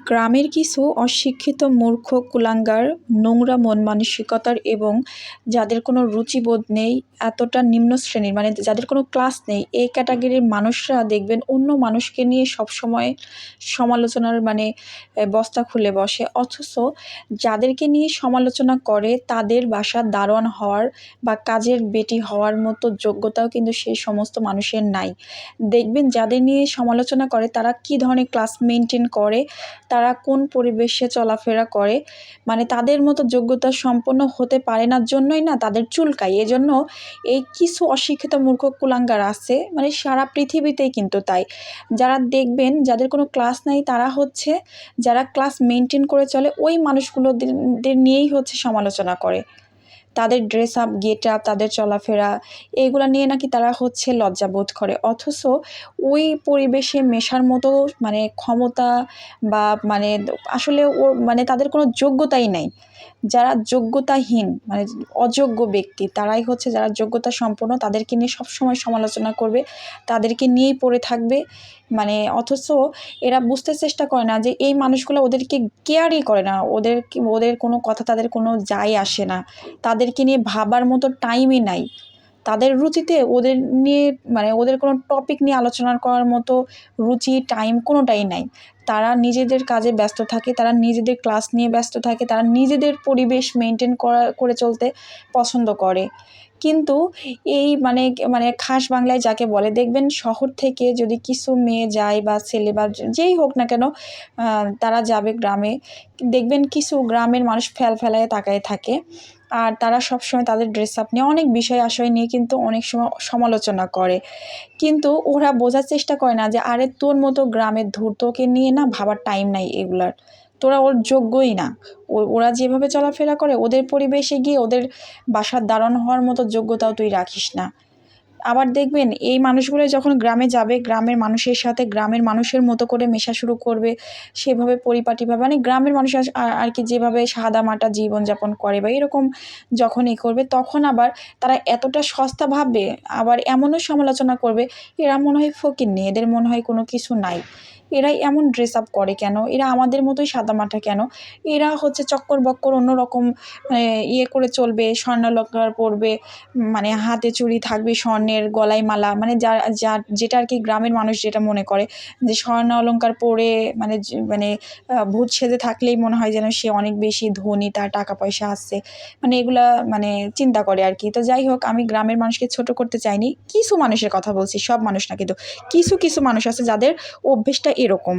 গ্রামের কিছু অশিক্ষিত মূর্খ কুলাঙ্গার নোংরা মন মানসিকতার এবং যাদের কোনো রুচিবোধ নেই, এতটা নিম্ন শ্রেণীর মানে যাদের কোনো ক্লাস নেই, এই ক্যাটাগরির মানুষরা দেখবেন অন্য মানুষকে নিয়ে সবসময় সমালোচনার বস্তা খুলে বসে। অথচ যাদেরকে নিয়ে সমালোচনা করে তাদের বাসার দারোয়ান হওয়ার বা কাজের বেটি হওয়ার মতো যোগ্যতাও কিন্তু সেই সমস্ত মানুষের নাই। দেখবেন যাদের নিয়ে সমালোচনা করে তারা কী ধরনের ক্লাস মেইনটেইন করে, তারা কোন পরিবেশে চলাফেরা করে, তাদের মতো যোগ্যতা সম্পন্ন হতে পারে না জন্যই না তাদের চুলকায়। এজন্য এই কিছু অশিক্ষিত মূর্খ কুলাঙ্গার আছে, সারা পৃথিবীতেই কিন্তু তাই। যারা দেখবেন যাদের কোনো ক্লাস নাই তারা হচ্ছে যারা ক্লাস মেইনটেইন করে চলে ওই মানুষগুলোদের নিয়েই হচ্ছে সমালোচনা করে। তাদের ড্রেস আপ, গেট আপ, তাদের চলাফেরা এগুলা নিয়ে নাকি তারা হচ্ছে লজ্জাবোধ করে। অথচ ওই পরিবেশে মেশার মতো ক্ষমতা বা আসলে তাদের কোনো যোগ্যতাই নাই। যারা যোগ্যতাহীন অযোগ্য ব্যক্তি তারাই হচ্ছে যারা যোগ্যতা সম্পন্ন তাদেরকে নিয়ে সবসময় সমালোচনা করবে, তাদেরকে নিয়েই পড়ে থাকবে। অথচ এরা বুঝতে চেষ্টা করে না যে এই মানুষগুলো ওদেরকে কেয়ারই করে না, ওদের কোনো কথা তাদের কোনো যায় আসে না, তাদেরকে নিয়ে ভাবার মতো টাইমই নাই। তাদের রুচিতে ওদের নিয়ে ওদের কোনো টপিক নিয়ে আলোচনা করার মতো রুচি, টাইম কোনোটাই নাই। তারা নিজেদের কাজে ব্যস্ত থাকে, তারা নিজেদের ক্লাস নিয়ে ব্যস্ত থাকে, তারা নিজেদের পরিবেশ মেইনটেইন করে চলতে পছন্দ করে। কিন্তু এই খাস বাংলায় যাকে বলে, দেখবেন শহর থেকে যদি কিছু মেয়ে যায় বা ছেলে বা যেই হোক না কেন, তারা যাবে গ্রামে, দেখবেন কিছু গ্রামের মানুষ ফেলায় তাকায় থাকে। আর তারা সবসময় তাদের ড্রেস আপ নিয়ে অনেক বিষয় আশয় নিয়ে কিন্তু অনেক সময় সমালোচনা করে। কিন্তু ওরা বোঝার চেষ্টা করে না যে আরে তোর মতো গ্রামের ধূর্তকে নিয়ে না ভাবার টাইম নাই এগুলার, তোরা ওর যোগ্যই না। ওরা যেভাবে চলাফেরা করে ওদের পরিবেশে গিয়ে ওদের বাসার দারোয়ান হওয়ার মতো যোগ্যতাও তুই রাখিস না। আবার দেখবেন এই মানুষগুলো যখন গ্রামে যাবে, গ্রামের মানুষের সাথে গ্রামের মানুষের মতো করে মেশা শুরু করবে, সেভাবে পরিপাটিভাবে গ্রামের মানুষ আর কি যেভাবে সাদামাটা জীবনযাপন করে বা এরকম যখন করবে, তখন আবার তারা এতটা সস্তা ভাববে, আবার এমনও সমালোচনা করবে এরা মনে হয় ফকিন্নি, এদের মনে হয় কোনো কিছু নাই, এরাই এমন ড্রেস আপ করে কেন, এরা আমাদের মতোই সাদামাটা কেন, এরা হচ্ছে চক্কর বক্কর অন্যরকম করে চলবে, স্বর্ণালঙ্কার পরবে, হাতে চুড়ি থাকবে স্বর্ণের, গলায় মালা, যেটা আর কি গ্রামের মানুষ যেটা মনে করে যে স্বর্ণ অলংকার পরে ভূত সেজে থাকলেই মনে হয় যেন সে অনেক বেশি ধনী, তার টাকা পয়সা আছে, এগুলা চিন্তা করে আর কি। তো যাই হোক, আমি গ্রামের মানুষকে ছোট করতে চাইনি, কিছু মানুষের কথা বলছি, সব মানুষ না, কিন্তু কিছু মানুষ আছে যাদের অভ্যেসটা এরকম।